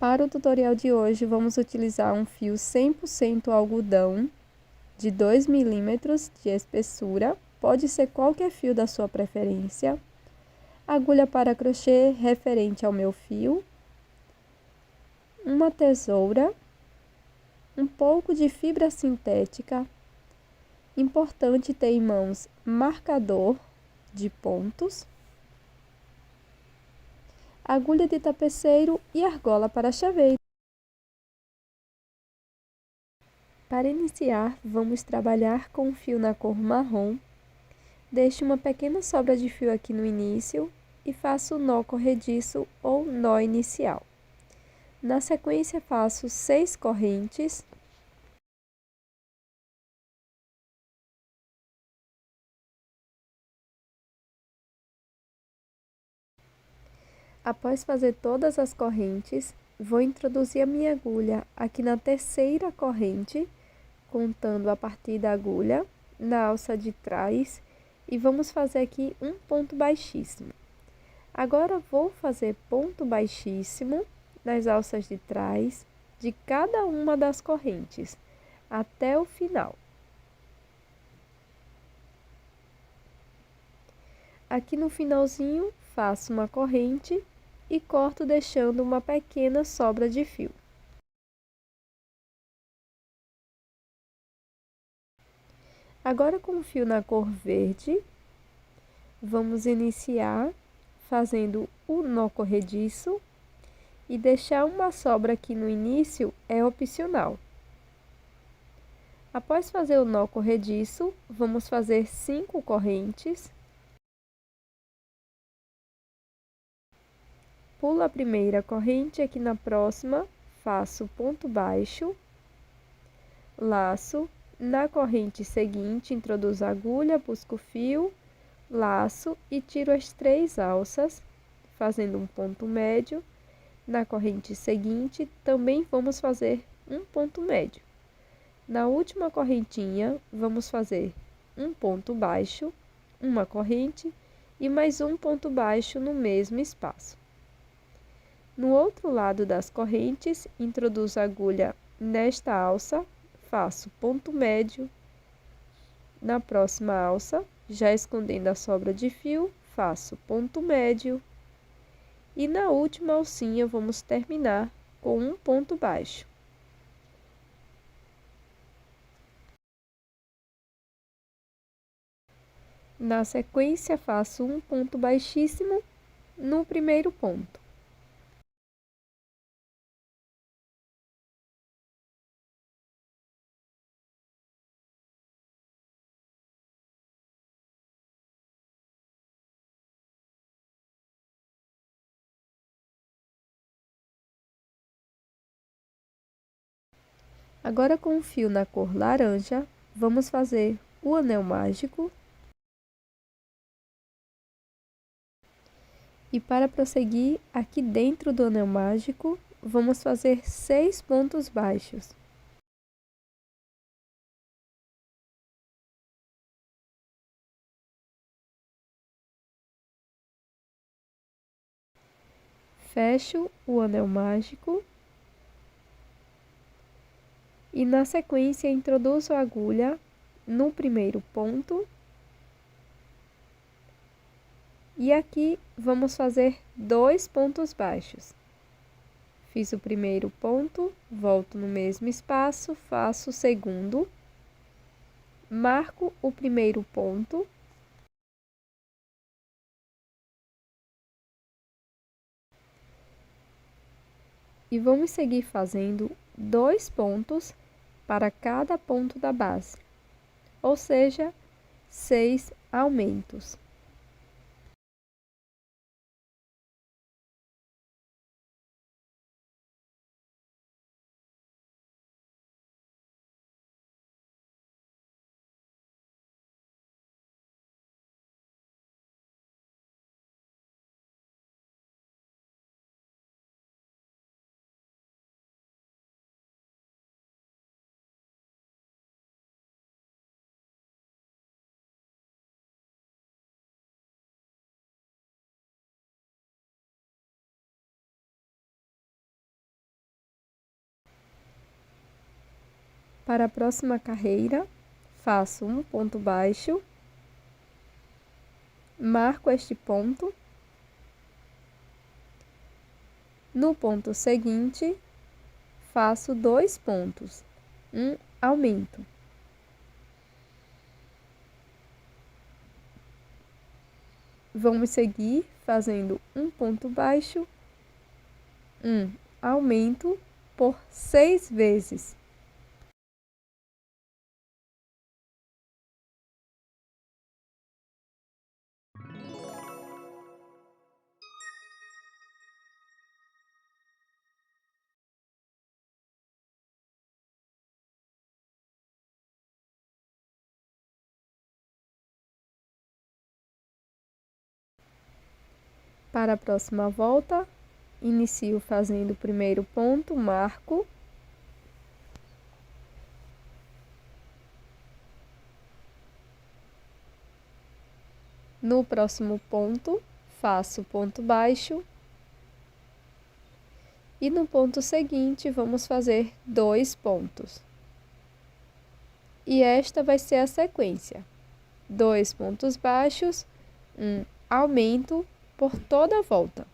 Para o tutorial de hoje, vamos utilizar um fio 100% algodão de 2 milímetros de espessura, pode ser qualquer fio da sua preferência, agulha para crochê referente ao meu fio, uma tesoura, um pouco de fibra sintética, importante ter em mãos marcador de pontos, agulha de tapeceiro e argola para chaveiro. Para iniciar, vamos trabalhar com o fio na cor marrom. Deixe uma pequena sobra de fio aqui no início e faço o nó corrediço ou nó inicial. Na sequência, faço 6 correntes. Após fazer todas as correntes, vou introduzir a minha agulha aqui na terceira corrente, contando a partir da agulha, na alça de trás, e vamos fazer aqui um ponto baixíssimo. Agora vou fazer ponto baixíssimo nas alças de trás de cada uma das correntes, até o final. Aqui no finalzinho, faço uma corrente e corto deixando uma pequena sobra de fio. Agora com o fio na cor verde, vamos iniciar fazendo o nó corrediço e deixar uma sobra aqui no início é opcional. Após fazer o nó corrediço, vamos fazer 5 correntes. Pulo a primeira corrente, aqui na próxima faço ponto baixo, laço, na corrente seguinte introduzo a agulha, busco o fio, laço e tiro as 3 alças, fazendo um ponto médio. Na corrente seguinte também vamos fazer um ponto médio. Na última correntinha vamos fazer um ponto baixo, uma corrente e mais um ponto baixo no mesmo espaço. No outro lado das correntes, introduzo a agulha nesta alça, faço ponto médio. Na próxima alça, já escondendo a sobra de fio, faço ponto médio. E na última alcinha, vamos terminar com um ponto baixo. Na sequência, faço um ponto baixíssimo no primeiro ponto. Agora, com o fio na cor laranja, vamos fazer o anel mágico. E para prosseguir, aqui dentro do anel mágico, vamos fazer 6 pontos baixos. Fecho o anel mágico. E na sequência, introduzo a agulha no primeiro ponto. E aqui vamos fazer 2 pontos baixos. Fiz o primeiro ponto, volto no mesmo espaço, faço o segundo. Marco o primeiro ponto. E vamos seguir fazendo 2 pontos para cada ponto da base, ou seja, 6 aumentos. Para a próxima carreira, faço um ponto baixo, marco este ponto. No ponto seguinte, faço 2 pontos, um aumento. Vamos seguir fazendo um ponto baixo, um aumento por 6 vezes. Para a próxima volta, inicio fazendo o primeiro ponto, marco. No próximo ponto, faço ponto baixo. E no ponto seguinte, vamos fazer 2 pontos. E esta vai ser a sequência: 2 pontos baixos, um aumento por toda a volta.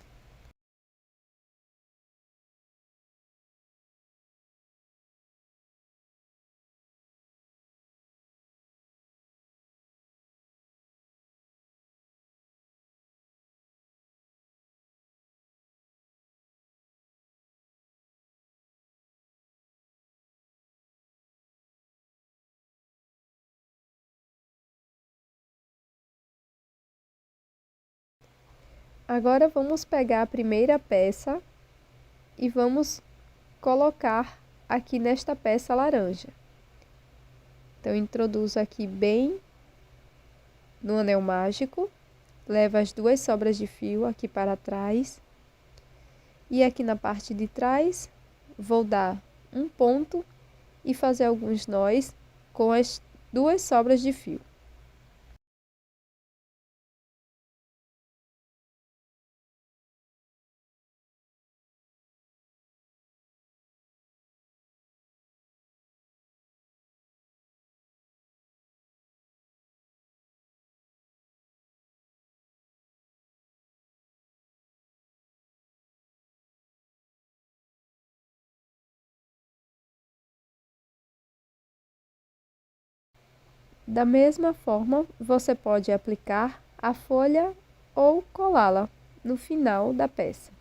Agora vamos pegar a primeira peça e vamos colocar aqui nesta peça laranja. Então, introduzo aqui bem no anel mágico, levo as 2 sobras de fio aqui para trás. E aqui na parte de trás, vou dar um ponto e fazer alguns nós com as 2 sobras de fio. Da mesma forma, você pode aplicar a folha ou colá-la no final da peça.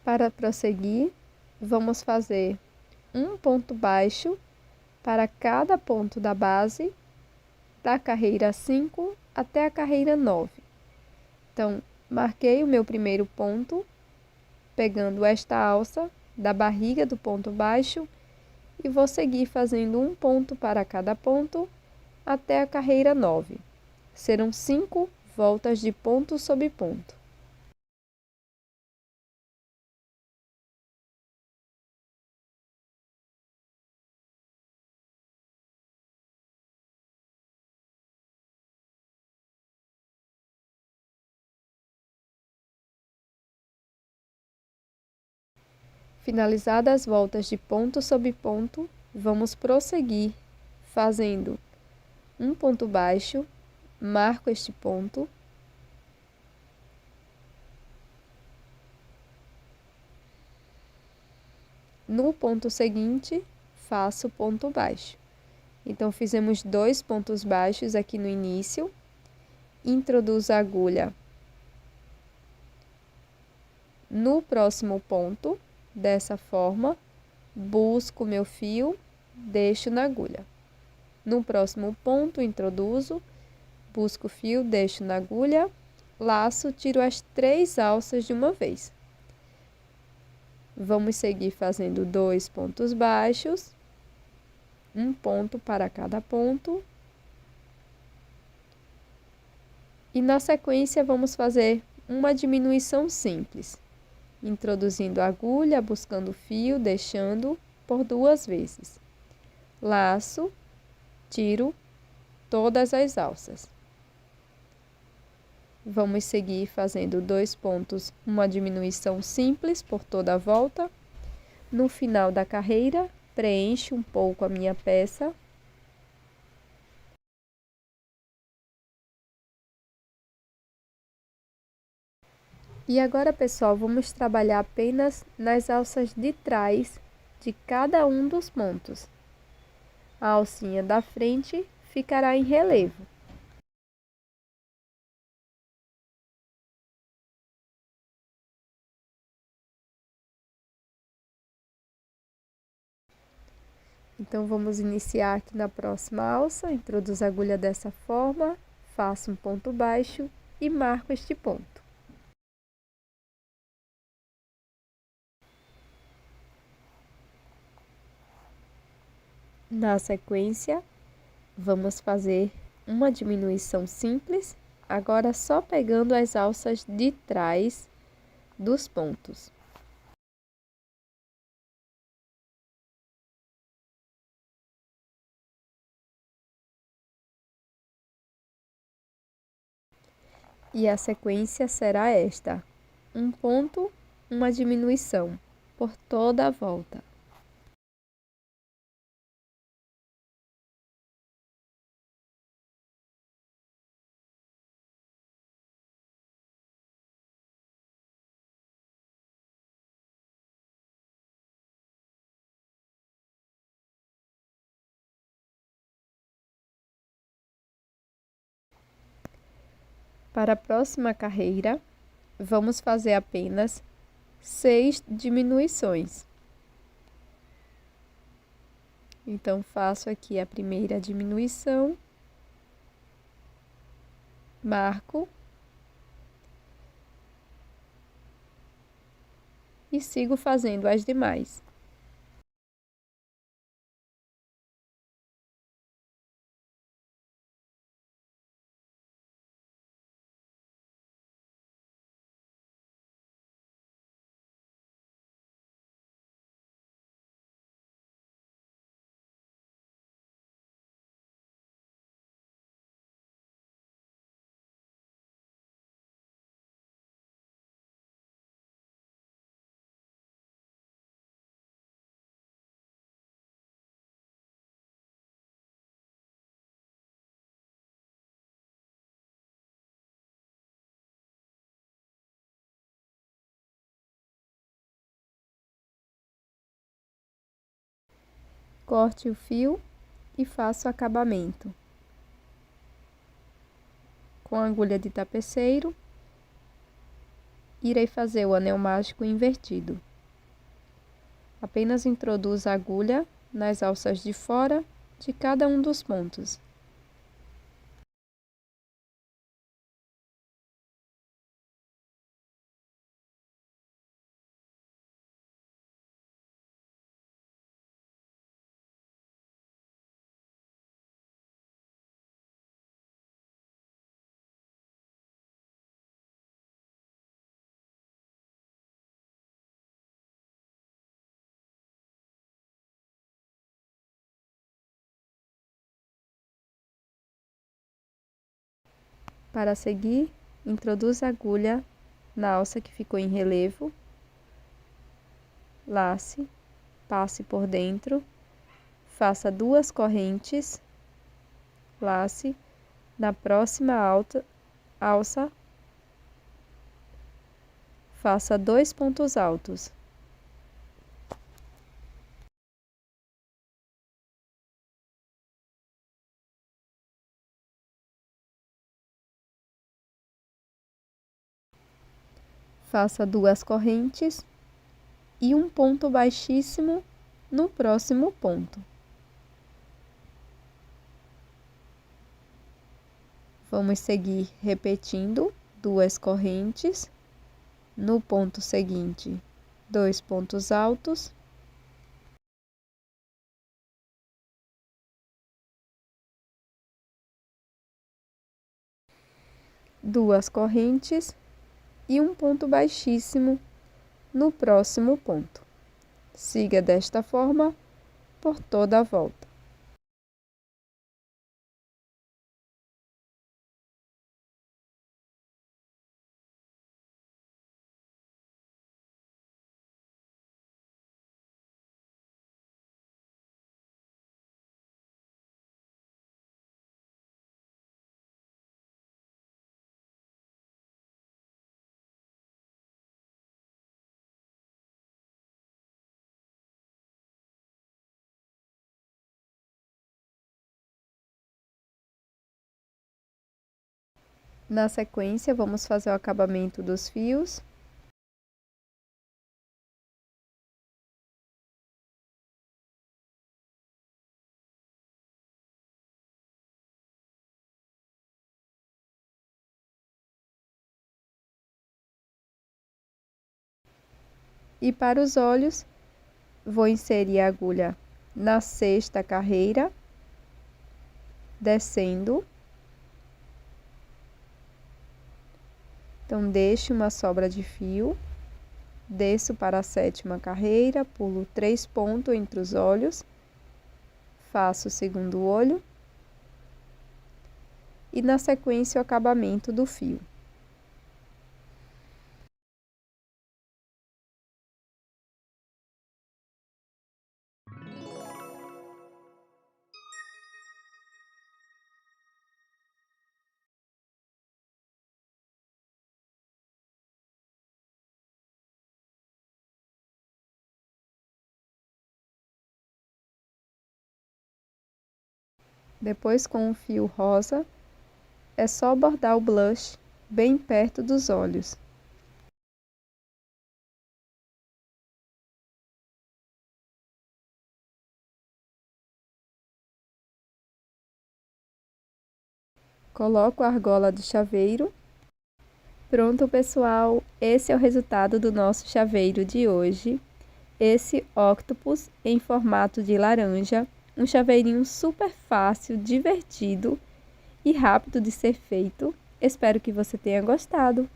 Para prosseguir, vamos fazer um ponto baixo para cada ponto da base, da carreira 5 até a carreira 9. Então, marquei o meu primeiro ponto, pegando esta alça da barriga do ponto baixo e vou seguir fazendo um ponto para cada ponto até a carreira 9. Serão 5 voltas de ponto sobre ponto. Finalizadas as voltas de ponto sobre ponto, vamos prosseguir fazendo um ponto baixo, marco este ponto. No ponto seguinte, faço ponto baixo. Então, fizemos 2 pontos baixos aqui no início, introduzo a agulha no próximo ponto, dessa forma, busco meu fio, deixo na agulha. No próximo ponto, introduzo, busco o fio, deixo na agulha, laço, tiro as 3 alças de uma vez. Vamos seguir fazendo 2 pontos baixos, um ponto para cada ponto. E na sequência vamos fazer uma diminuição simples, introduzindo a agulha, buscando o fio, deixando por 2 vezes. Laço, tiro todas as alças. Vamos seguir fazendo 2 pontos, uma diminuição simples por toda a volta. No final da carreira, preencho um pouco a minha peça. E agora, pessoal, vamos trabalhar apenas nas alças de trás de cada um dos pontos. A alcinha da frente ficará em relevo. Então, vamos iniciar aqui na próxima alça, introduzo a agulha dessa forma, faço um ponto baixo e marco este ponto. Na sequência, vamos fazer uma diminuição simples, agora só pegando as alças de trás dos pontos. E a sequência será esta: um ponto, uma diminuição por toda a volta. Para a próxima carreira, vamos fazer apenas 6 diminuições. Então, faço aqui a primeira diminuição, marco e sigo fazendo as demais. Corte o fio e faço o acabamento. Com a agulha de tapeceiro, irei fazer o anel mágico invertido. Apenas introduzo a agulha nas alças de fora de cada um dos pontos. Para seguir, introduza a agulha na alça que ficou em relevo, lace, passe por dentro, faça 2 correntes, lace, na próxima alça, faça 2 pontos altos. Faça 2 correntes e um ponto baixíssimo no próximo ponto. Vamos seguir repetindo 2 correntes. No ponto seguinte, 2 pontos altos. Duas correntes e um ponto baixíssimo no próximo ponto. Siga desta forma por toda a volta. Na sequência, vamos fazer o acabamento dos fios. E para os olhos, vou inserir a agulha na 6ª carreira, descendo. Então, deixo uma sobra de fio, desço para a 7ª carreira, pulo 3 pontos entre os olhos, faço o segundo olho e na sequência o acabamento do fio. Depois, com o fio rosa, é só bordar o blush bem perto dos olhos. Coloco a argola do chaveiro. Pronto, pessoal, esse é o resultado do nosso chaveiro de hoje. Esse octopus em formato de laranja, um chaveirinho super fácil, divertido e rápido de ser feito. Espero que você tenha gostado.